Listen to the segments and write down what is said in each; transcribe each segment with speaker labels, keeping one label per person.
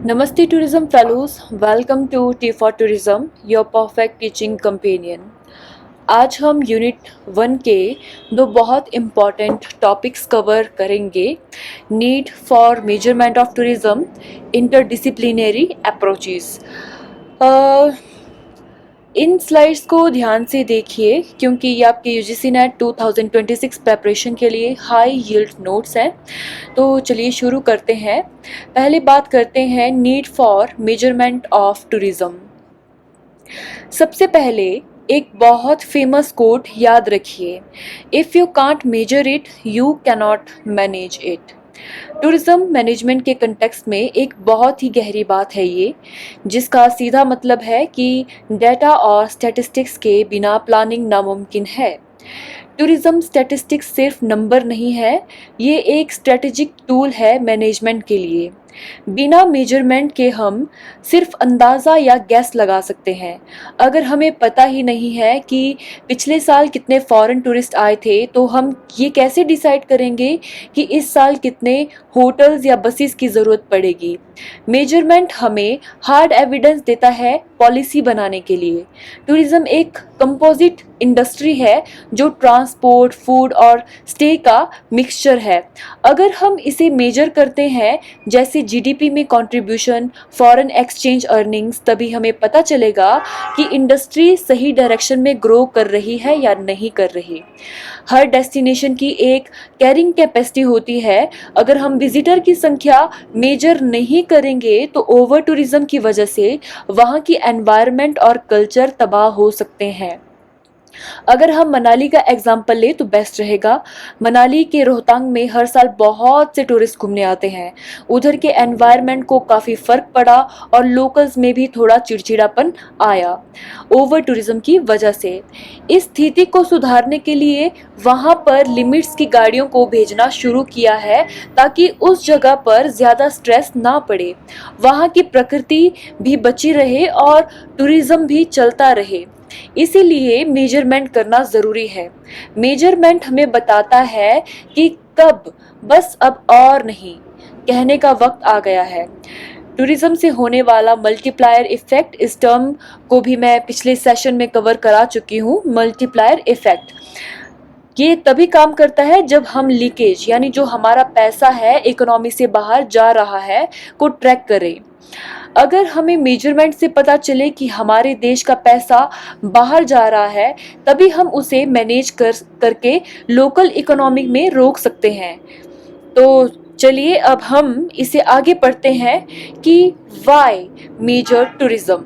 Speaker 1: Namaste Tourism Fellows, welcome to Tea for Tourism, your perfect teaching companion. आज हम unit 1 के दो बहुत इम्पॉर्टेंट टॉपिक्स कवर करेंगे। Need for measurement of tourism, interdisciplinary approaches. In slides को ध्यान से देखिए क्योंकि ये आपके यूजीसी नेट 2026 प्रेपरेशन के लिए हाई यील्ड नोट्स हैं। तो चलिए शुरू करते हैं। पहले बात करते हैं need for measurement of tourism. सबसे पहले एक बहुत फेमस कोट याद रखिए, if you can't measure it you cannot manage it. Tourism management के कंटेक्स्ट में एक बहुत ही गहरी बात है ये, जिसका सीधा मतलब है कि डेटा और स्टैटिस्टिक्स के बिना प्लानिंग नामुमकिन है। टूरिज्म स्टैटिस्टिक्स सिर्फ नंबर नहीं है, ये एक स्ट्रेटेजिक टूल है मैनेजमेंट के लिए। बिना मेजरमेंट के हम सिर्फ अंदाज़ा या गैस लगा सकते हैं। अगर हमें पता ही नहीं है कि पिछले साल कितने फॉरेन टूरिस्ट आए थे, तो हम ये कैसे डिसाइड करेंगे कि इस साल कितने होटल्स या बसेस की ज़रूरत पड़ेगी। मेजरमेंट हमें हार्ड एविडेंस देता है पॉलिसी बनाने के लिए। टूरिज्म एक कंपोजिट इंडस्ट्री है जो ट्रांसपोर्ट, फूड और स्टे का मिक्सचर है। अगर हम इसे मेजर करते हैं जैसे जीडीपी में कंट्रीब्यूशन, फॉरेन एक्सचेंज अर्निंग्स, तभी हमें पता चलेगा कि इंडस्ट्री सही डायरेक्शन में ग्रो कर रही है या नहीं कर रही। हर डेस्टिनेशन की एक कैरिंग कैपेसिटी होती है। अगर हम विजिटर की संख्या मेजर नहीं करेंगे तो ओवर टूरिज्म की वजह से वहाँ की एनवायरनमेंट और कल्चर तबाह हो सकते हैं। अगर हम मनाली का एग्जाम्पल ले तो बेस्ट रहेगा। मनाली के रोहतांग में हर साल बहुत से टूरिस्ट घूमने आते हैं। उधर के एनवायरनमेंट को काफ़ी फ़र्क पड़ा और लोकल्स में भी थोड़ा चिड़चिड़ापन आया ओवर टूरिज्म की वजह से। इस स्थिति को सुधारने के लिए वहाँ पर लिमिट्स की गाड़ियों को भेजना शुरू किया है ताकि उस जगह पर ज़्यादा स्ट्रेस ना पड़े, वहाँ की प्रकृति भी बची रहे और टूरिज्म भी चलता रहे। इसीलिए मेजरमेंट करना ज़रूरी है। मेजरमेंट हमें बताता है कि कब, बस अब और नहीं कहने का वक्त आ गया है। टूरिज्म से होने वाला मल्टीप्लायर इफेक्ट, इस टर्म को भी मैं पिछले सेशन में कवर करा चुकी हूँ। मल्टीप्लायर इफेक्ट ये तभी काम करता है जब हम लीकेज यानी जो हमारा पैसा है इकोनॉमी से बाहर जा रहा है को ट्रैक करें। अगर हमें मेजरमेंट से पता चले कि हमारे देश का पैसा बाहर जा रहा है, तभी हम उसे मैनेज करके लोकल इकोनॉमी में रोक सकते हैं। तो चलिए अब हम इसे आगे पढ़ते हैं कि why measure tourism,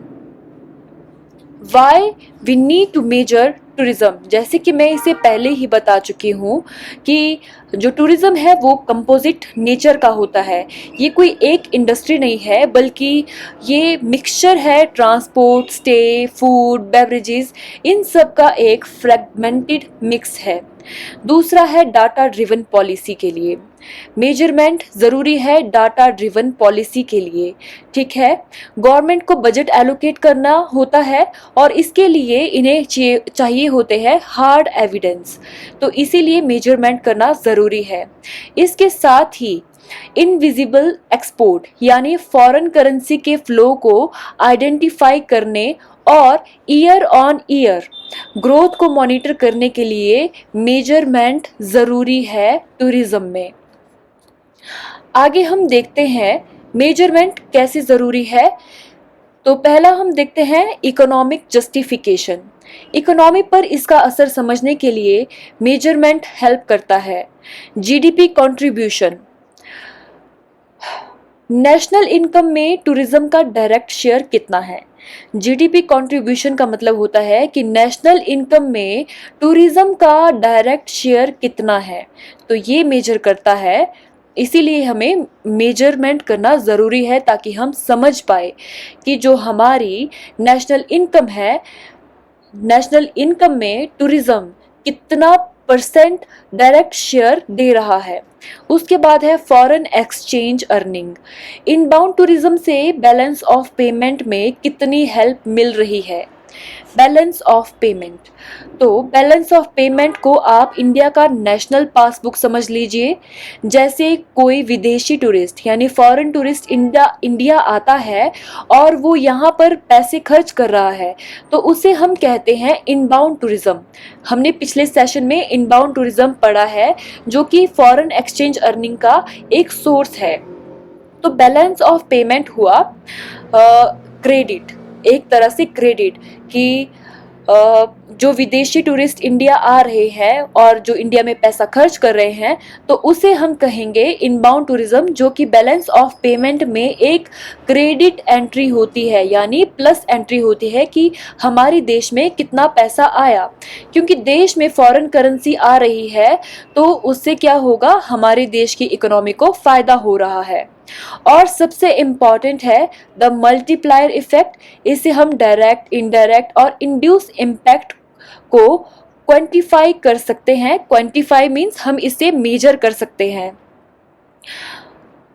Speaker 1: why we need to measure tourism. जैसे कि मैं इसे पहले ही बता चुकी हूँ कि जो टूरिज्म है वो कंपोजिट नेचर का होता है। ये कोई एक इंडस्ट्री नहीं है, बल्कि ये मिक्सचर है ट्रांसपोर्ट, स्टे, फूड, बेवरेजेस, इन सब का एक फ्रेगमेंटेड मिक्स है। दूसरा है डाटा ड्रिवन पॉलिसी के लिए। मेजरमेंट ज़रूरी है डाटा ड्रिवन पॉलिसी के लिए। ठीक है, गवर्नमेंट को बजट एलोकेट करना होता है और इसके लिए इन्हें चाहिए होते हैं हार्ड एविडेंस, तो इसीलिए मेजरमेंट करना ज़रूरी है। इसके साथ ही इनविजिबल एक्सपोर्ट यानी फॉरेन करेंसी के फ्लो को आइडेंटिफाई करने और ईयर ऑन ईयर ग्रोथ को मॉनिटर करने के लिए मेजरमेंट ज़रूरी है टूरिज्म में। आगे हम देखते हैं मेजरमेंट कैसे ज़रूरी है। तो पहला हम देखते हैं इकोनॉमिक जस्टिफिकेशन। इकोनॉमी पर इसका असर समझने के लिए मेजरमेंट हेल्प करता है। जीडीपी कंट्रीब्यूशन, नेशनल इनकम में टूरिज्म का डायरेक्ट शेयर कितना है। जीडीपी कंट्रीब्यूशन का मतलब होता है कि नेशनल इनकम में टूरिज्म का डायरेक्ट शेयर कितना है, तो ये मेजर करता है। इसीलिए हमें मेजरमेंट करना ज़रूरी है ताकि हम समझ पाए कि जो हमारी नेशनल इनकम है, नेशनल इनकम में टूरिज्म कितना परसेंट डायरेक्ट शेयर दे रहा है। उसके बाद है foreign exchange earning. Inbound tourism से बैलेंस ऑफ पेमेंट में कितनी हेल्प मिल रही है। Balance of payment. तो बैलेंस ऑफ पेमेंट को आप इंडिया का नेशनल पासबुक समझ लीजिए। जैसे कोई विदेशी टूरिस्ट यानी फॉरेन टूरिस्ट इंडिया आता है और वो यहाँ पर पैसे खर्च कर रहा है, तो उसे हम कहते हैं इनबाउंड टूरिज्म। हमने पिछले सेशन में इनबाउंड टूरिज्म पढ़ा है, जो कि फॉरेन एक्सचेंज अर्निंग का एक सोर्स है। तो बैलेंस ऑफ पेमेंट हुआ क्रेडिट, एक तरह से क्रेडिट कि जो विदेशी टूरिस्ट इंडिया आ रहे हैं और जो इंडिया में पैसा खर्च कर रहे हैं, तो उसे हम कहेंगे इनबाउंड टूरिज्म, जो कि बैलेंस ऑफ पेमेंट में एक क्रेडिट एंट्री होती है, यानी प्लस एंट्री होती है कि हमारे देश में कितना पैसा आया। क्योंकि देश में फॉरेन करेंसी आ रही है, तो उससे क्या होगा, हमारे देश की इकोनॉमी को फायदा हो रहा है। और सबसे इम्पॉर्टेंट है द मल्टीप्लायर इफेक्ट। इसे हम डायरेक्ट, इनडायरेक्ट और इंड्यूस इम्पैक्ट को क्वांटिफाई कर सकते हैं। क्वांटिफाई मीन्स हम इसे मेजर कर सकते हैं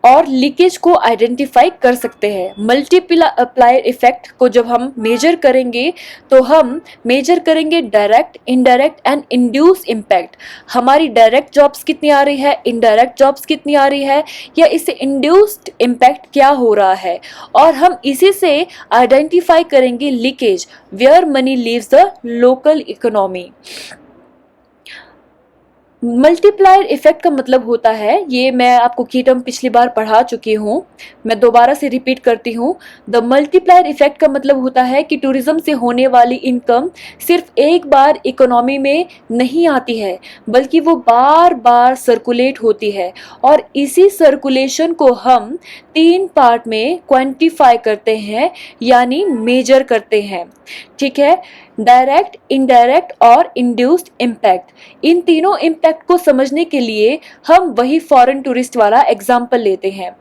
Speaker 1: और लीकेज को आइडेंटिफाई कर सकते हैं। मल्टीप्लायर इफेक्ट को जब हम मेजर करेंगे, तो हम मेजर करेंगे direct, indirect and induce impact. हमारी डायरेक्ट जॉब्स कितनी आ रही है, इनडायरेक्ट जॉब्स कितनी आ रही है, या इससे इंड्यूस्ड इम्पैक्ट क्या हो रहा है, और हम इसी से आइडेंटिफाई करेंगे leakage, where money leaves the local economy. Multiplier effect का मतलब होता है, ये मैं आपको की टर्म पिछली बार पढ़ा चुकी हूँ, मैं दोबारा से रिपीट करती हूँ। द मल्टीप्लायर इफेक्ट का मतलब होता है कि टूरिज्म से होने वाली इनकम सिर्फ एक बार इकोनॉमी में नहीं आती है, बल्कि वो बार बार सर्कुलेट होती है, और इसी सर्कुलेशन को हम 3 पार्ट में क्वांटिफाई करते हैं, यानी मेजर करते हैं। ठीक है, डायरेक्ट, इनडायरेक्ट और इंड्यूस्ड इम्पैक्ट। इन तीनों इम्पैक्ट को समझने के लिए हम वही फॉरेन टूरिस्ट वाला एग्जाम्पल लेते हैं।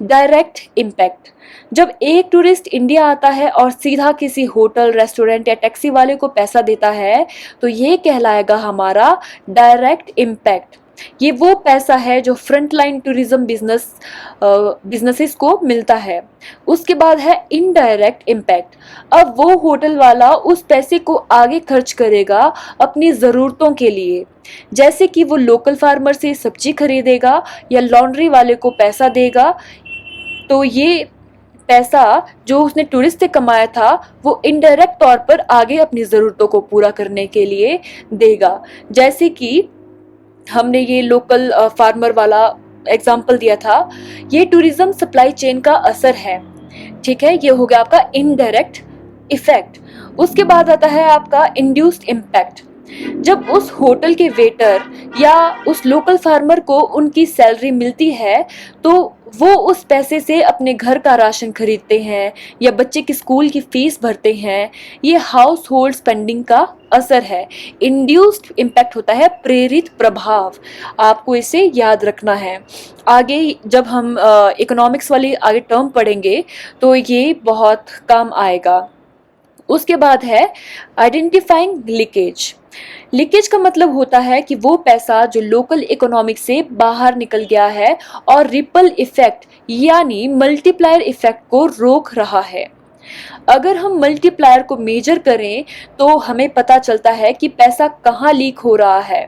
Speaker 1: डायरेक्ट इम्पैक्ट, जब एक टूरिस्ट इंडिया आता है और सीधा किसी होटल, रेस्टोरेंट या टैक्सी वाले को पैसा देता है, तो ये कहलाएगा हमारा डायरेक्ट इम्पैक्ट। ये वो पैसा है जो फ्रंटलाइन टूरिज्म बिजनेसेस को मिलता है। उसके बाद है इनडायरेक्ट इम्पैक्ट। अब वो होटल वाला उस पैसे को आगे खर्च करेगा अपनी ज़रूरतों के लिए, जैसे कि वो लोकल फार्मर से सब्जी खरीदेगा या लॉन्ड्री वाले को पैसा देगा। तो ये पैसा जो उसने टूरिस्ट से कमाया था, वो इनडायरेक्ट तौर पर आगे अपनी ज़रूरतों को पूरा करने के लिए देगा। जैसे कि हमने ये लोकल फार्मर वाला एग्जाम्पल दिया था, ये टूरिज्म सप्लाई चेन का असर है। ठीक है, ये हो गया आपका इनडायरेक्ट इफेक्ट। उसके बाद आता है आपका इंड्यूस्ड इम्पैक्ट। जब उस होटल के वेटर या उस लोकल फार्मर को उनकी सैलरी मिलती है, तो वो उस पैसे से अपने घर का राशन खरीदते हैं या बच्चे की स्कूल की फीस भरते हैं। ये हाउस होल्ड स्पेंडिंग का असर है। इंड्यूस्ड इम्पैक्ट होता है प्रेरित प्रभाव। आपको इसे याद रखना है, आगे जब हम इकोनॉमिक्स वाली आगे टर्म पढ़ेंगे तो ये बहुत काम आएगा। उसके बाद है आइडेंटिफाइंग लीकेज। लीकेज का मतलब होता है कि वो पैसा जो लोकल इकोनॉमिक से बाहर निकल गया है और रिपल इफेक्ट यानी मल्टीप्लायर इफेक्ट को रोक रहा है। अगर हम मल्टीप्लायर को मेजर करें, तो हमें पता चलता है कि पैसा कहाँ लीक हो रहा है।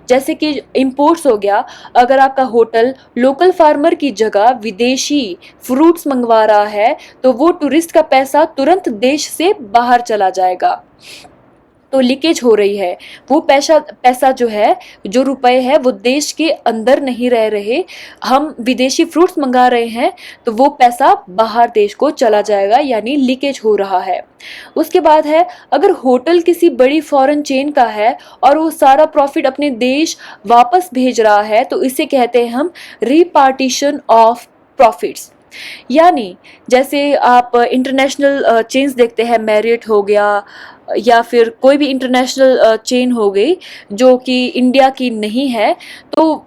Speaker 1: जैसे कि इंपोर्ट्स हो गया, अगर आपका होटल लोकल फार्मर की जगह विदेशी फ्रूट्स मंगवा रहा है, तो वो टूरिस्ट का पैसा तुरंत देश से बाहर चला जाएगा। तो लीकेज हो रही है, वो पैसा जो है, जो रुपए है, वो देश के अंदर नहीं रह रहे। हम विदेशी फ्रूट्स मंगा रहे हैं, तो वो पैसा बाहर देश को चला जाएगा, यानी लीकेज हो रहा है। उसके बाद है, अगर होटल किसी बड़ी फॉरेन चेन का है और वो सारा प्रॉफिट अपने देश वापस भेज रहा है, तो इसे कहते हैं हम रिपार्टीशन ऑफ प्रॉफिट्स। यानी जैसे आप इंटरनेशनल चेन्स देखते हैं, मैरियट हो गया या फिर कोई भी इंटरनेशनल चेन हो गई जो कि इंडिया की नहीं है, तो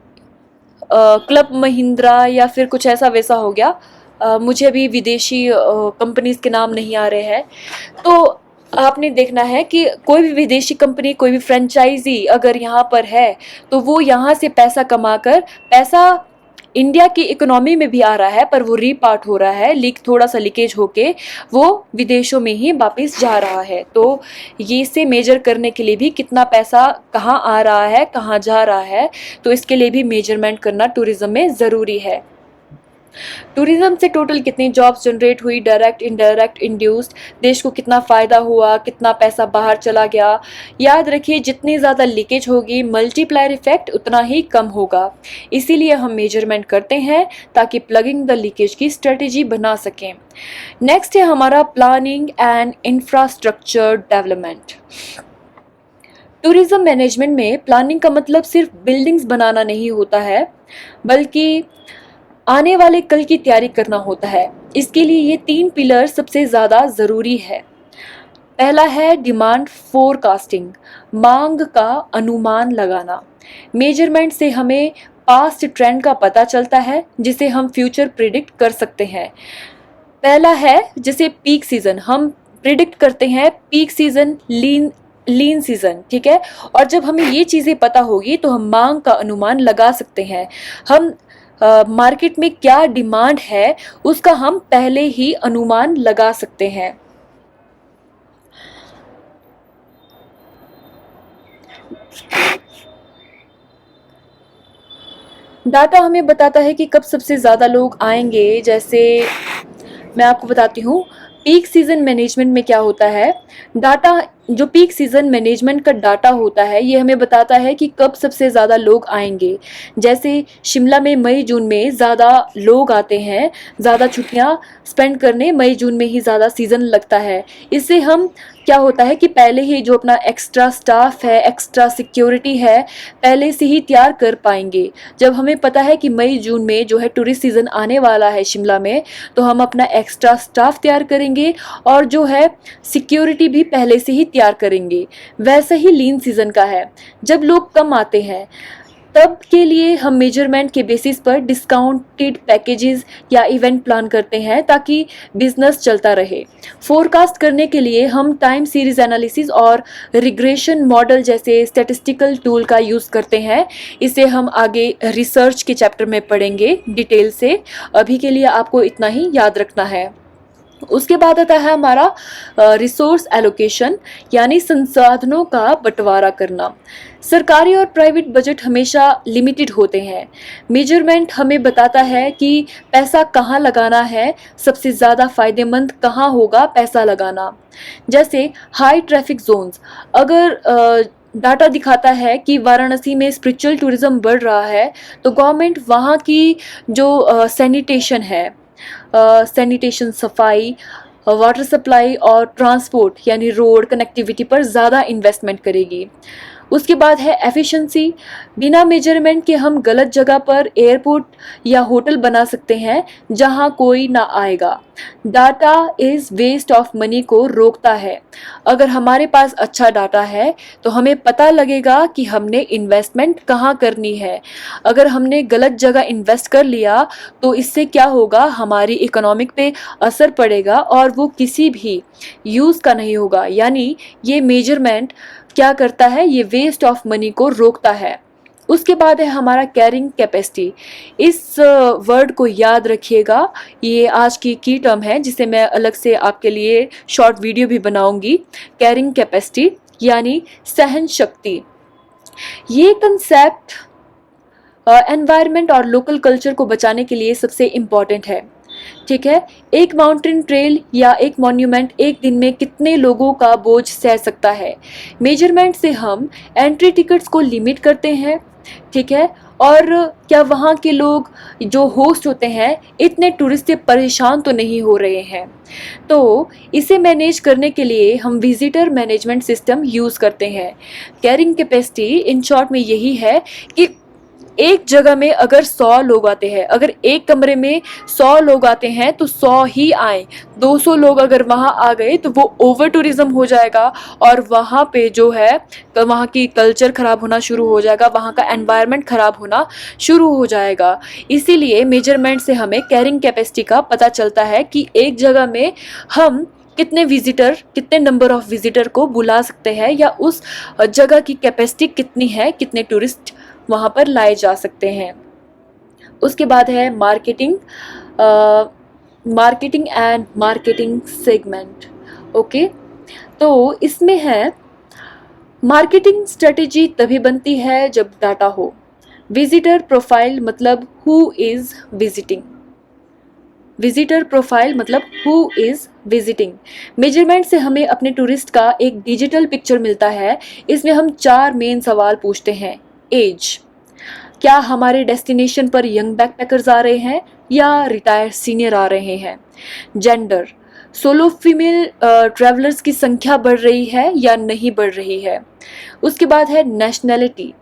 Speaker 1: क्लब महिंद्रा या फिर कुछ ऐसा वैसा हो गया। मुझे अभी विदेशी कंपनीज के नाम नहीं आ रहे हैं। तो आपने देखना है कि कोई भी विदेशी कंपनी, कोई भी फ्रेंचाइजी अगर यहाँ पर है, तो वो यहाँ से पैसा कमाकर पैसा इंडिया की इकोनॉमी में भी आ रहा है, पर वो रीपार्ट हो रहा है, थोड़ा सा लीकेज होके वो विदेशों में ही वापस जा रहा है। तो ये इसे मेजर करने के लिए भी कितना पैसा कहाँ आ रहा है, कहाँ जा रहा है, तो इसके लिए भी मेजरमेंट करना टूरिज्म में ज़रूरी है। टूरिज्म से टोटल कितनी जॉब्स जनरेट हुई, डायरेक्ट इनडायरेक्ट इंड्यूस्ड, देश को कितना फ़ायदा हुआ, कितना पैसा बाहर चला गया। याद रखिए, जितनी ज़्यादा लीकेज होगी, मल्टीप्लायर इफेक्ट उतना ही कम होगा। इसीलिए हम मेजरमेंट करते हैं ताकि प्लगिंग द लीकेज की स्ट्रेटेजी बना सकें। नेक्स्ट है हमारा planning and infrastructure development. Tourism management में प्लानिंग का मतलब सिर्फ बिल्डिंग्स बनाना नहीं होता है, बल्कि आने वाले कल की तैयारी करना होता है। इसके लिए ये 3 पिलर सबसे ज़्यादा ज़रूरी है। पहला है डिमांड फोरकास्टिंग, मांग का अनुमान लगाना। मेजरमेंट से हमें पास्ट ट्रेंड का पता चलता है, जिसे हम फ्यूचर प्रिडिक्ट कर सकते हैं। पहला है जैसे पीक सीजन, हम प्रिडिक्ट करते हैं पीक सीजन, लीन सीजन, ठीक है। और जब हमें ये चीज़ें पता होगी तो हम मांग का अनुमान लगा सकते हैं। हम मार्केट में क्या डिमांड है उसका हम पहले ही अनुमान लगा सकते हैं। डाटा हमें बताता है कि कब सबसे ज़्यादा लोग आएंगे। जैसे मैं आपको बताती हूँ, पीक सीजन मैनेजमेंट में क्या होता है। डाटा, जो पीक सीजन मैनेजमेंट का डाटा होता है, ये हमें बताता है कि कब सबसे ज़्यादा लोग आएंगे। जैसे शिमला में मई जून में ज़्यादा लोग आते हैं, ज़्यादा छुट्टियां स्पेंड करने मई जून में ही ज़्यादा सीज़न लगता है। इससे हम क्या होता है कि पहले ही जो अपना एक्स्ट्रा स्टाफ है, एक्स्ट्रा सिक्योरिटी है, पहले से ही तैयार कर पाएंगे। जब हमें पता है कि मई जून में जो है टूरिस्ट सीज़न आने वाला है शिमला में, तो हम अपना एक्स्ट्रा स्टाफ तैयार करेंगे और जो है सिक्योरिटी भी पहले से ही तैयार करेंगे। वैसे ही लीन सीज़न का है, जब लोग कम आते हैं तब के लिए हम मेजरमेंट के बेसिस पर डिस्काउंटेड पैकेजेस या इवेंट प्लान करते हैं ताकि बिजनेस चलता रहे। फोरकास्ट करने के लिए हम टाइम सीरीज एनालिसिस और रिग्रेशन मॉडल जैसे स्टैटिस्टिकल टूल का यूज़ करते हैं। इसे हम आगे रिसर्च के चैप्टर में पढ़ेंगे डिटेल से। अभी के लिए आपको इतना ही याद रखना है। उसके बाद आता है हमारा रिसोर्स एलोकेशन, यानी संसाधनों का बंटवारा करना। सरकारी और प्राइवेट बजट हमेशा लिमिटेड होते हैं। मेजरमेंट हमें बताता है कि पैसा कहाँ लगाना है, सबसे ज़्यादा फायदेमंद कहाँ होगा पैसा लगाना। जैसे हाई ट्रैफिक जोन्स, अगर डाटा दिखाता है कि वाराणसी में स्पिरिचुअल टूरिज्म बढ़ रहा है, तो गवर्नमेंट वहाँ की जो सैनिटेशन है, सैनिटेशन, सफाई, वाटर सप्लाई और ट्रांसपोर्ट यानी रोड कनेक्टिविटी पर ज़्यादा इन्वेस्टमेंट करेगी। उसके बाद है एफिशिएंसी। बिना मेजरमेंट के हम गलत जगह पर एयरपोर्ट या होटल बना सकते हैं जहां कोई ना आएगा। Data is waste of money को रोकता है। अगर हमारे पास अच्छा डाटा है तो हमें पता लगेगा कि हमने इन्वेस्टमेंट कहाँ करनी है। अगर हमने गलत जगह इन्वेस्ट कर लिया तो इससे क्या होगा, हमारी इकोनॉमिक पे असर पड़ेगा और वो किसी भी यूज़ का नहीं होगा। यानी ये मेजरमेंट क्या करता है, ये वेस्ट ऑफ मनी को रोकता है। उसके बाद है हमारा कैरिंग कैपेसिटी। इस वर्ड को याद रखिएगा, ये आज की टर्म है जिसे मैं अलग से आपके लिए शॉर्ट वीडियो भी बनाऊंगी। कैरिंग कैपेसिटी यानी सहन शक्ति। ये कंसेप्ट एनवायरनमेंट और लोकल कल्चर को बचाने के लिए सबसे इम्पॉर्टेंट है। ठीक है, एक माउंटेन ट्रेल या एक मॉन्यूमेंट एक दिन में कितने लोगों का बोझ सह सकता है। मेजरमेंट से हम एंट्री टिकट्स को लिमिट करते हैं, ठीक है, और क्या वहाँ के लोग जो होस्ट होते हैं इतने टूरिस्ट से परेशान तो नहीं हो रहे हैं। तो इसे मैनेज करने के लिए हम विजिटर मैनेजमेंट सिस्टम यूज़ करते हैं। कैरिंग कैपेसिटी इन शॉर्ट में यही है कि एक जगह में अगर 100 लोग आते हैं, अगर एक कमरे में 100 लोग आते हैं तो 100 ही आए। 200 लोग अगर वहाँ आ गए तो वो ओवर टूरिज्म हो जाएगा और वहाँ पे जो है तो वहाँ की कल्चर ख़राब होना शुरू हो जाएगा, वहाँ का एनवायरनमेंट ख़राब होना शुरू हो जाएगा। इसीलिए मेजरमेंट से हमें कैरिंग कैपेसिटी का पता चलता है कि एक जगह में हम कितने विजिटर, कितने नंबर ऑफ विजिटर को बुला सकते हैं या उस जगह की कैपेसिटी कितनी है, कितने टूरिस्ट वहाँ पर लाए जा सकते हैं। उसके बाद है marketing, marketing and marketing segment. Okay, तो इसमें है मार्केटिंग स्ट्रेटेजी तभी बनती है जब डाटा हो। विजिटर प्रोफाइल मतलब who is visiting, visitor profile मतलब हु इज विजिटिंग। मेजरमेंट से हमें अपने टूरिस्ट का एक डिजिटल पिक्चर मिलता है। इसमें हम 4 मेन सवाल पूछते हैं। एज, क्या हमारे डेस्टिनेशन पर यंग बैकपैकर्स आ रहे हैं या रिटायर्ड सीनियर आ रहे हैं। जेंडर, सोलो फीमेल ट्रैवलर्स की संख्या बढ़ रही है या नहीं बढ़ रही है। उसके बाद है नेशनैलिटी,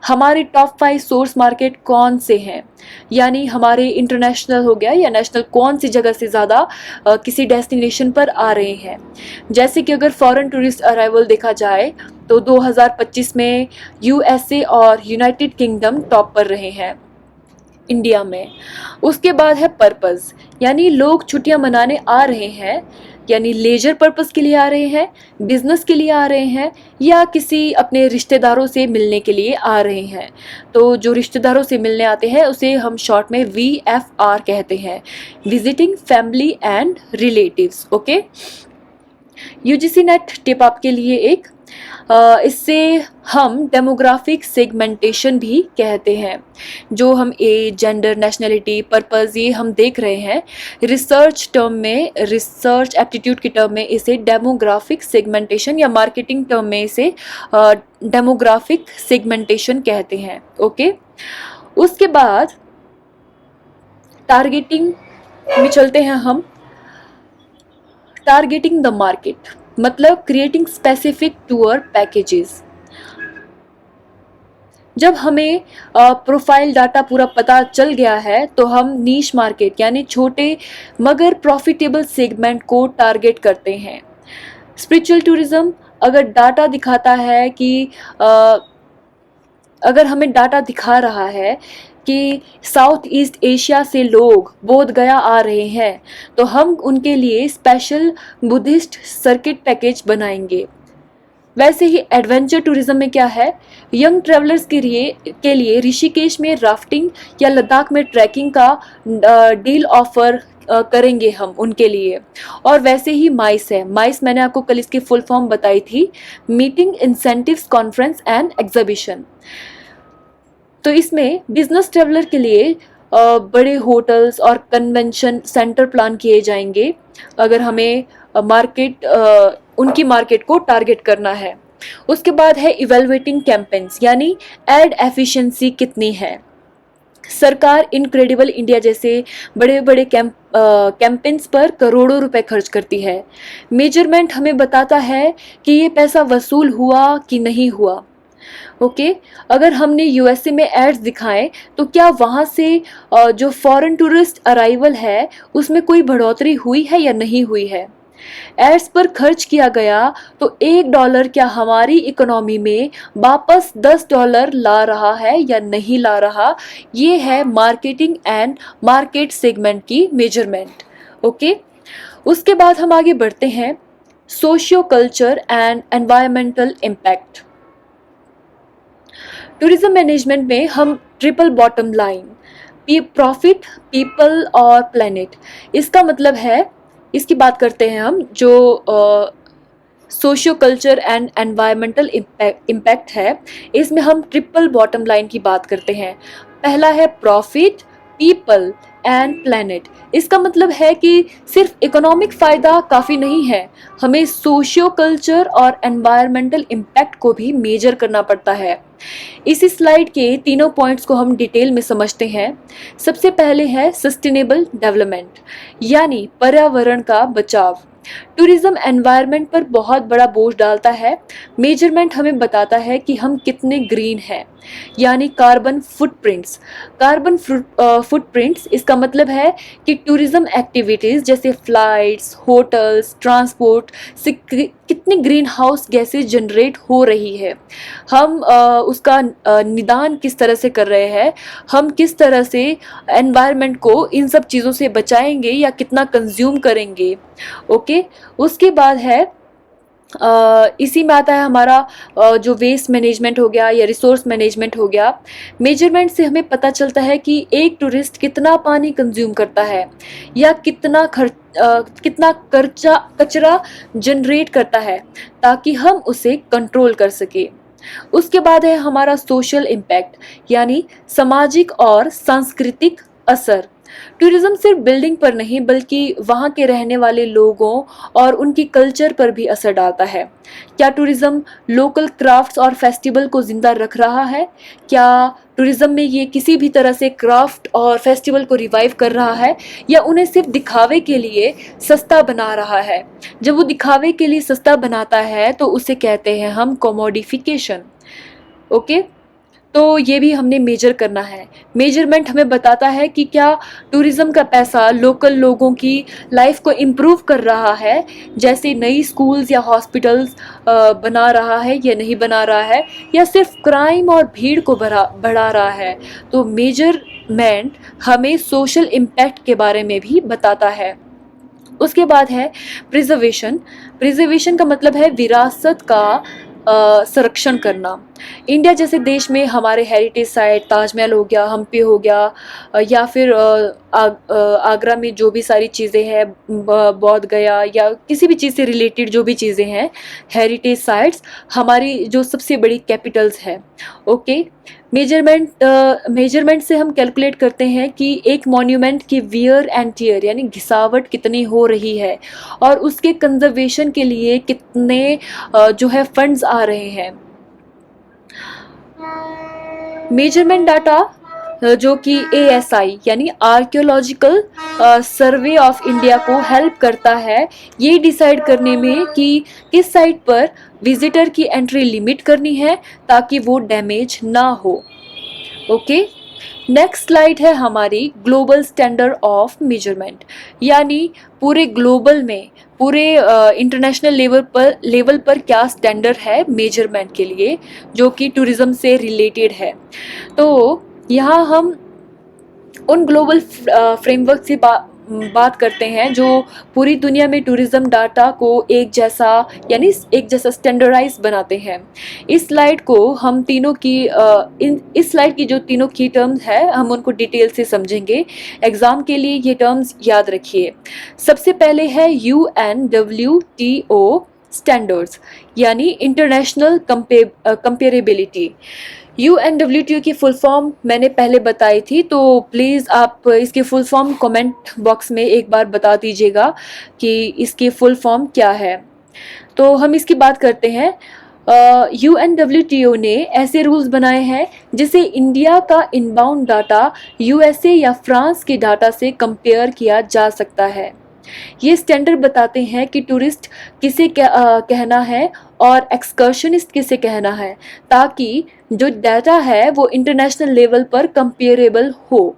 Speaker 1: हमारे टॉप 5 सोर्स मार्केट कौन से हैं, यानी हमारे इंटरनेशनल हो गया या नेशनल कौन सी जगह से ज़्यादा किसी डेस्टिनेशन पर आ रहे हैं। जैसे कि अगर फॉरेन टूरिस्ट अराइवल देखा जाए तो 2025 में यूएसए और यूनाइटेड किंगडम टॉप पर रहे हैं इंडिया में। उसके बाद है पर्पस, यानी लोग छुट्टियां मनाने आ रहे हैं, यानी लेजर पर्पस के लिए आ रहे हैं, बिजनेस के लिए आ रहे हैं या किसी अपने रिश्तेदारों से मिलने के लिए आ रहे हैं। तो जो रिश्तेदारों से मिलने आते हैं उसे हम शॉर्ट में VFR कहते हैं, visiting family and relatives. Okay, UGC net tip आपके लिए एक, इससे हम डेमोग्राफिक सेगमेंटेशन भी कहते हैं। जो हम एज, जेंडर, नेशनैलिटी, पर्पस ये हम देख रहे हैं, रिसर्च टर्म में, रिसर्च एप्टीट्यूड की टर्म में इसे डेमोग्राफिक सेगमेंटेशन या मार्केटिंग टर्म में इसे डेमोग्राफिक सेगमेंटेशन कहते हैं। ओके, उसके बाद टारगेटिंग में चलते हैं हम। टारगेटिंग द मार्केट मतलब क्रिएटिंग स्पेसिफिक टूर पैकेजेस। जब हमें प्रोफाइल डाटा पूरा पता चल गया है तो हम नीश मार्केट यानी छोटे मगर प्रॉफिटेबल सेगमेंट को टारगेट करते हैं। स्पिरिचुअल टूरिज्म, अगर डाटा दिखाता है कि अगर हमें डाटा दिखा रहा है कि साउथ ईस्ट एशिया से लोग बोध गया आ रहे हैं तो हम उनके लिए स्पेशल बुद्धिस्ट सर्किट पैकेज बनाएंगे। वैसे ही एडवेंचर टूरिज्म में क्या है, यंग ट्रैवलर्स के लिए ऋषिकेश में राफ्टिंग या लद्दाख में ट्रैकिंग का डील ऑफर करेंगे हम उनके लिए। और वैसे ही माइस है, माइस मैंने आपको कल इसकी फुल फॉर्म बताई थी, meeting incentives conference and exhibition. तो इसमें बिजनेस ट्रैवलर के लिए बड़े होटल्स और कन्वेंशन सेंटर प्लान किए जाएंगे अगर हमें मार्केट उनकी मार्केट को टारगेट करना है। उसके बाद है इवेलुएटिंग कैंपेन्स, यानी एड एफिशिएंसी कितनी है। सरकार इनक्रेडिबल इंडिया जैसे बड़े बड़े कैंपेन्स पर करोड़ों रुपए खर्च करती है। मेजरमेंट हमें बताता है कि ये पैसा वसूल हुआ कि नहीं हुआ। ओके, अगर हमने यूएसए में एड्स दिखाएं तो क्या वहाँ से जो फॉरेन टूरिस्ट अराइवल है उसमें कोई बढ़ोतरी हुई है या नहीं हुई है। एड्स पर खर्च किया गया तो $1 क्या हमारी इकोनॉमी में वापस $10 ला रहा है या नहीं ला रहा। ये है मार्केटिंग एंड मार्केट सेगमेंट की मेजरमेंट। ओके, उसके बाद हम आगे बढ़ते हैं socio culture and environmental impact. Tourism management में हम triple bottom line, profit, people और प्लेनेट, इसका मतलब है, इसकी बात करते हैं हम। जो socio culture and environmental impact है, इसमें हम ट्रिपल बॉटम लाइन की बात करते हैं। पहला है प्रॉफिट, पीपल एंड प्लेनेट। इसका मतलब है कि सिर्फ इकोनॉमिक फ़ायदा काफ़ी नहीं है, हमें सोशियो कल्चर और एनवायरमेंटल इम्पैक्ट को भी मेजर करना पड़ता है। इसी स्लाइड के तीनों पॉइंट्स को हम डिटेल में समझते हैं। सबसे पहले है सस्टेनेबल डेवलपमेंट, यानी पर्यावरण का बचाव। टूरिज्म एनवायरनमेंट पर बहुत बड़ा बोझ डालता है। मेजरमेंट हमें बताता है कि हम कितने ग्रीन हैं, यानी कार्बन फुटप्रिंट्स। कार्बन फुटप्रिंट्स इसका मतलब है कि टूरिज्म एक्टिविटीज़ जैसे फ्लाइट्स, होटल्स, ट्रांसपोर्ट से कितनी ग्रीन हाउस गैसेज जनरेट हो रही है, हम उसका निदान किस तरह से कर रहे हैं, हम किस तरह से एनवायरनमेंट को इन सब चीज़ों से बचाएंगे या कितना कंज्यूम करेंगे। ओके, उसके बाद है इसी में आता है हमारा जो वेस्ट मैनेजमेंट हो गया या रिसोर्स मैनेजमेंट हो गया। मेजरमेंट से हमें पता चलता है कि एक टूरिस्ट कितना पानी कंज्यूम करता है या कितना कचरा जनरेट करता है, ताकि हम उसे कंट्रोल कर सके। उसके बाद है हमारा सोशल इम्पैक्ट, यानी सामाजिक और सांस्कृतिक असर। टूरिज्म सिर्फ बिल्डिंग पर नहीं बल्कि वहाँ के रहने वाले लोगों और उनकी कल्चर पर भी असर डालता है। क्या टूरिज्म लोकल क्राफ्ट्स और फेस्टिवल को जिंदा रख रहा है? क्या टूरिज्म में ये किसी भी तरह से क्राफ्ट और फेस्टिवल को रिवाइव कर रहा है, या उन्हें सिर्फ दिखावे के लिए सस्ता बना रहा है? जब वो दिखावे के लिए सस्ता बनाता है तो उसे कहते हैं हम कमोडिफिकेशन। ओके, तो ये भी हमने मेजर करना है। मेजरमेंट हमें बताता है कि क्या टूरिज्म का पैसा लोकल लोगों की लाइफ को इम्प्रूव कर रहा है, जैसे नई स्कूल्स या हॉस्पिटल्स बना रहा है या नहीं बना रहा है, या सिर्फ क्राइम और भीड़ को बढ़ा रहा है। तो मेजरमेंट हमें सोशल इम्पैक्ट के बारे में भी बताता है। उसके बाद है प्रिजर्वेशन। प्रिजर्वेशन का मतलब है विरासत का संरक्षण करना। इंडिया जैसे देश में हमारे हेरिटेज साइट, ताजमहल हो गया, हम्पी हो गया, या फिर आगरा में जो भी सारी चीज़ें हैं, बौद्ध गया, या किसी भी चीज़ से रिलेटेड जो भी चीज़ें हैं, हेरिटेज साइट्स हमारी जो सबसे बड़ी कैपिटल्स है। ओके, मेजरमेंट से हम कैलकुलेट करते हैं कि एक मॉन्यूमेंट की वियर एंड टियर यानी घिसावट कितनी हो रही है और उसके कंजर्वेशन के लिए कितने जो है फंड्स आ रहे हैं। मेजरमेंट डाटा जो कि ASI यानी आर्कियोलॉजिकल सर्वे ऑफ इंडिया को हेल्प करता है ये डिसाइड करने में कि किस साइट पर विजिटर की एंट्री लिमिट करनी है ताकि वो डैमेज ना हो। ओके, नेक्स्ट स्लाइड है हमारी ग्लोबल स्टैंडर्ड ऑफ मेजरमेंट, यानी पूरे ग्लोबल में, पूरे इंटरनेशनल लेवल पर क्या स्टैंडर्ड है मेजरमेंट के लिए जो कि टूरिज्म से रिलेटेड है। तो यहाँ हम उन ग्लोबल फ्रेमवर्क से बात करते हैं जो पूरी दुनिया में टूरिज्म डाटा को एक जैसा स्टैंडर्डाइज बनाते हैं। इस स्लाइड को हम तीनों की इस स्लाइड की जो तीनों की टर्म्स है हम उनको डिटेल से समझेंगे। एग्जाम के लिए ये टर्म्स याद रखिए। सबसे पहले है UNWTO स्टैंडर्ड्स यानी इंटरनेशनल कंपेरेबिलिटी। UNWTO की फुल फॉर्म मैंने पहले बताई थी, तो प्लीज़ आप इसकी फुल फॉर्म कमेंट बॉक्स में एक बार बता दीजिएगा कि इसकी फुल फॉर्म क्या है। तो हम इसकी बात करते हैं। UNWTO ने ऐसे रूल्स बनाए हैं जिसे इंडिया का इनबाउंड डाटा USA या फ्रांस के डाटा से कंपेयर किया जा सकता है। ये स्टैंडर्ड बताते हैं कि टूरिस्ट किसे कहना है और एक्सकर्शनिस्ट किसे कहना है, ताकि जो डाटा है वो इंटरनेशनल लेवल पर कंपेरेबल हो।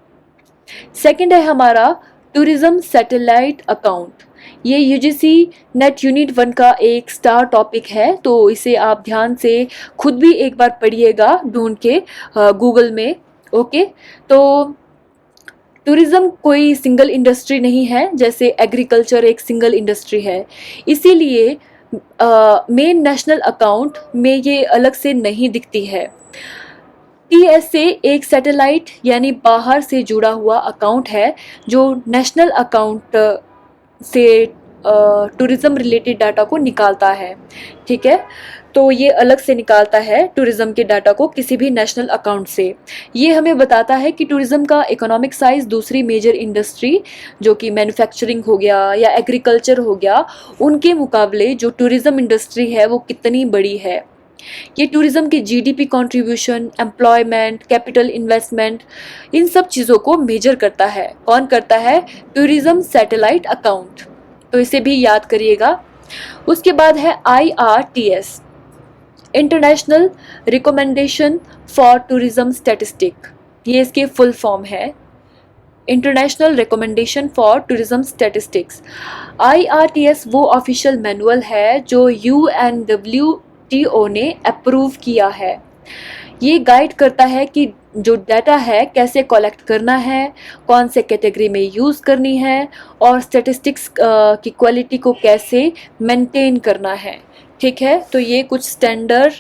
Speaker 1: सेकंड है हमारा टूरिज्म सैटेलाइट अकाउंट। ये UGC नेट यूनिट 1 का एक स्टार टॉपिक है, तो इसे आप ध्यान से खुद भी एक बार पढ़िएगा ढूंढ के गूगल में। ओके, तो टूरिज्म कोई सिंगल इंडस्ट्री नहीं है, जैसे एग्रीकल्चर एक सिंगल इंडस्ट्री है, इसीलिए मेन नेशनल अकाउंट में ये अलग से नहीं दिखती है। TSA एक सैटेलाइट यानी बाहर से जुड़ा हुआ अकाउंट है जो नेशनल अकाउंट से टूरिज्म रिलेटेड डाटा को निकालता है। ठीक है, तो ये अलग से निकालता है टूरिज्म के डाटा को किसी भी नेशनल अकाउंट से। ये हमें बताता है कि टूरिज्म का इकोनॉमिक साइज दूसरी मेजर इंडस्ट्री जो कि मैन्युफैक्चरिंग हो गया या एग्रीकल्चर हो गया उनके मुकाबले जो टूरिज्म इंडस्ट्री है वो कितनी बड़ी है। ये टूरिज्म के GDP contribution, employment, capital investment, इन सब चीज़ों को मेजर करता है। कौन करता है? Tourism satellite account. तो इसे भी याद करिएगा। उसके बाद है IRTS, international recommendation for tourism statistic. ये इसके फुल फॉर्म है, international recommendation for tourism statistics. IRTS वो ऑफिशियल मैनुअल है जो UNWTO ने अप्रूव किया है। ये गाइड करता है कि जो डाटा है कैसे कलेक्ट करना है, कौन से कैटेगरी में यूज़ करनी है और स्टैटिस्टिक्स की क्वालिटी को कैसे मेंटेन करना है। ठीक है, तो ये कुछ standard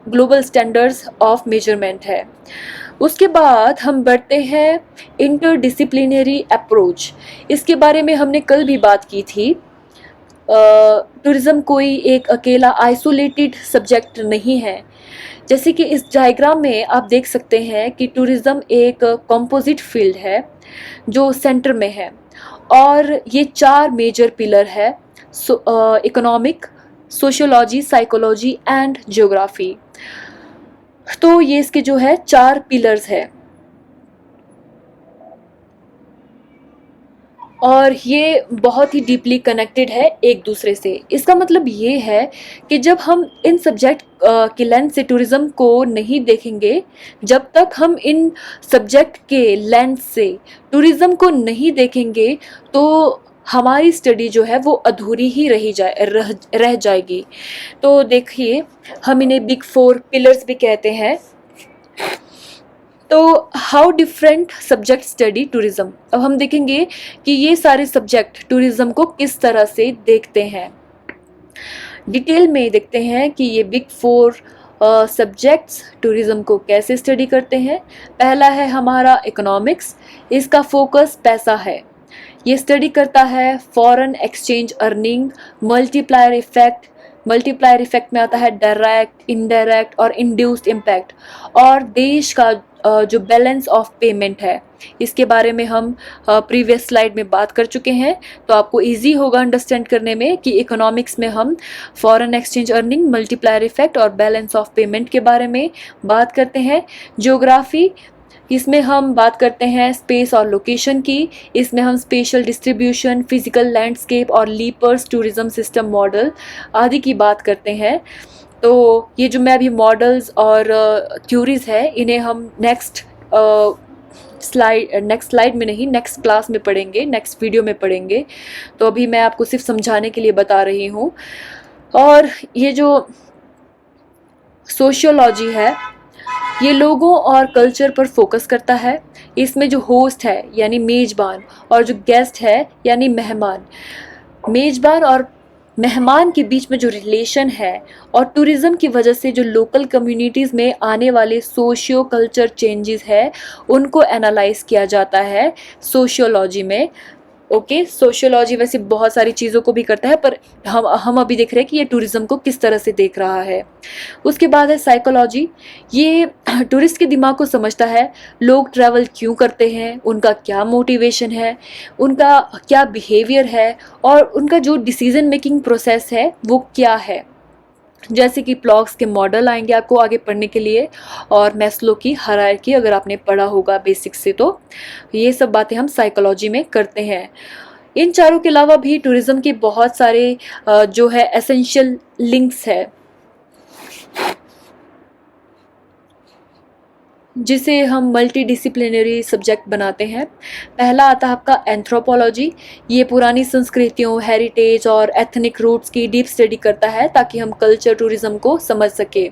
Speaker 1: global standards of measurement है। उसके बाद हम बढ़ते हैं इंटरडिसिप्लिनरी अप्रोच। इसके बारे में हमने कल भी बात की थी। टूरिज्म कोई एक अकेला आइसोलेटेड सब्जेक्ट नहीं है। जैसे कि इस डायग्राम में आप देख सकते हैं कि टूरिज्म एक कंपोजिट फील्ड है जो सेंटर में है, और ये 4 मेजर पिलर है: economic, sociology, psychology and geography. तो ये इसके जो है 4 पिलर्स है, और ये बहुत ही डीपली कनेक्टेड है एक दूसरे से। इसका मतलब ये है कि जब हम इन सब्जेक्ट की लेंस से टूरिज्म को नहीं देखेंगे, जब तक हम इन सब्जेक्ट के लेंस से टूरिज्म को नहीं देखेंगे, तो हमारी स्टडी जो है वो अधूरी ही रह जाएगी। तो देखिए, हम इन्हें बिग 4 पिलर्स भी कहते हैं। तो how different subject study tourism. अब हम देखेंगे कि ये सारे सब्जेक्ट टूरिज्म को किस तरह से देखते हैं। डिटेल में देखते हैं कि ये बिग 4 सब्जेक्ट्स टूरिज्म को कैसे स्टडी करते हैं। पहला है हमारा इकोनॉमिक्स। इसका फोकस पैसा है। ये स्टडी करता है foreign exchange earning, multiplier effect. Multiplier effect में आता है डायरेक्ट, इनडायरेक्ट और इंड्यूस्ड इम्पैक्ट, और देश का जो बैलेंस ऑफ पेमेंट है। इसके बारे में हम प्रीवियस स्लाइड में बात कर चुके हैं, तो आपको इजी होगा अंडरस्टैंड करने में कि इकोनॉमिक्स में हम foreign exchange earning, multiplier effect और बैलेंस ऑफ पेमेंट के बारे में बात करते हैं। ज्योग्राफी, इसमें हम बात करते हैं स्पेस और लोकेशन की। इसमें हम स्पेशल डिस्ट्रीब्यूशन, फिजिकल लैंडस्केप और लीपर्स टूरिज्म सिस्टम मॉडल आदि की बात करते हैं। तो ये जो मैं अभी मॉडल्स और थ्योरीज है, इन्हें हम नेक्स्ट स्लाइड में नहीं, नेक्स्ट क्लास में पढ़ेंगे, नेक्स्ट वीडियो में पढ़ेंगे। तो अभी मैं आपको सिर्फ समझाने के लिए बता रही हूँ। और ये जो सोशियोलॉजी है, ये लोगों और कल्चर पर फोकस करता है। इसमें जो होस्ट है यानी मेजबान, और जो गेस्ट है यानी मेहमान, मेजबान और मेहमान के बीच में जो रिलेशन है, और टूरिज्म की वजह से जो लोकल कम्युनिटीज़ में आने वाले सोशियो कल्चर चेंजेस है, उनको एनालाइज किया जाता है सोशियोलॉजी में। ओके, सोशियोलॉजी वैसे बहुत सारी चीज़ों को भी करता है, पर हम अभी देख रहे हैं कि ये टूरिज्म को किस तरह से देख रहा है। उसके बाद है साइकोलॉजी। ये टूरिस्ट के दिमाग को समझता है, लोग ट्रैवल क्यों करते हैं, उनका क्या मोटिवेशन है, उनका क्या बिहेवियर है, और उनका जो डिसीजन मेकिंग प्रोसेस है वो क्या है। जैसे कि प्लॉक्स के मॉडल आएंगे आपको आगे पढ़ने के लिए, और मैस्लो की हायरार्की अगर आपने पढ़ा होगा बेसिक से, तो ये सब बातें हम साइकोलॉजी में करते हैं। इन चारों के अलावा भी टूरिज्म के बहुत सारे जो है एसेंशियल लिंक्स है, जिसे हम मल्टी डिसिप्लिनरी सब्जेक्ट बनाते हैं। पहला आता है आपका एंथ्रोपोलॉजी। ये पुरानी संस्कृतियों, हेरिटेज और एथनिक रूट्स की डीप स्टडी करता है ताकि हम कल्चर टूरिज्म को समझ सके।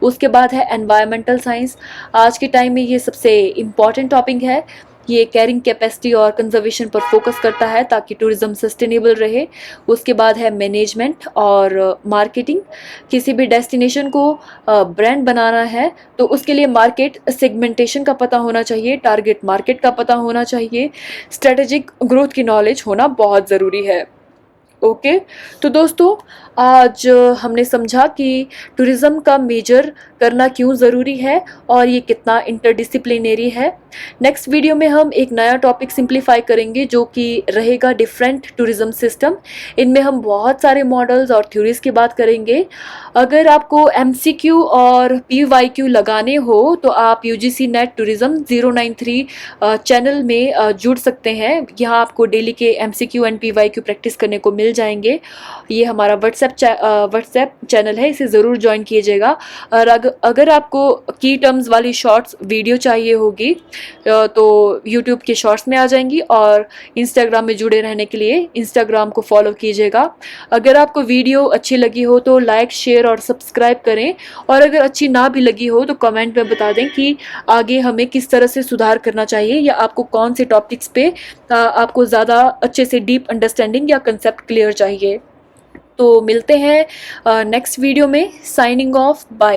Speaker 1: उसके बाद है एनवायरमेंटल साइंस। आज के टाइम में ये सबसे इम्पॉर्टेंट टॉपिक है। ये कैरिंग कैपेसिटी और कंजर्वेशन पर फोकस करता है ताकि टूरिज्म सस्टेनेबल रहे। उसके बाद है मैनेजमेंट और मार्केटिंग। किसी भी डेस्टिनेशन को ब्रांड बनाना है तो उसके लिए मार्केट सेगमेंटेशन का पता होना चाहिए, टारगेट मार्केट का पता होना चाहिए, स्ट्रेटेजिक ग्रोथ की नॉलेज होना बहुत ज़रूरी है। ओके, तो दोस्तों आज हमने समझा कि टूरिज्म का मेजर करना क्यों ज़रूरी है और ये कितना इंटरडिसिप्लिनरी है। नेक्स्ट वीडियो में हम एक नया टॉपिक सिंप्लीफाई करेंगे जो कि रहेगा डिफरेंट टूरिज्म सिस्टम। इनमें हम बहुत सारे मॉडल्स और थ्योरीज की बात करेंगे। अगर आपको MCQ और PYQ लगाने हो तो आप UGC नेट टूरिज्म 093 चैनल में जुड़ सकते हैं। यहाँ आपको डेली के MCQ एंड PYQ प्रैक्टिस करने को मिल जाएंगे। ये हमारा व्हाट्सएप चैनल है, इसे ज़रूर ज्वाइन कीजिएगा। और अगर आपको की टर्म्स वाली शॉर्ट्स वीडियो चाहिए होगी तो यूट्यूब के शॉर्ट्स में आ जाएंगी, और इंस्टाग्राम में जुड़े रहने के लिए इंस्टाग्राम को फॉलो कीजिएगा। अगर आपको वीडियो अच्छी लगी हो तो लाइक, शेयर और सब्सक्राइब करें, और अगर अच्छी ना भी लगी हो तो कमेंट में बता दें कि आगे हमें किस तरह से सुधार करना चाहिए, या आपको कौन से टॉपिक्स पे आपको ज़्यादा अच्छे से डीप अंडरस्टैंडिंग या कंसेप्ट क्लियर चाहिए। तो मिलते हैं नेक्स्ट वीडियो में। Signing off, bye.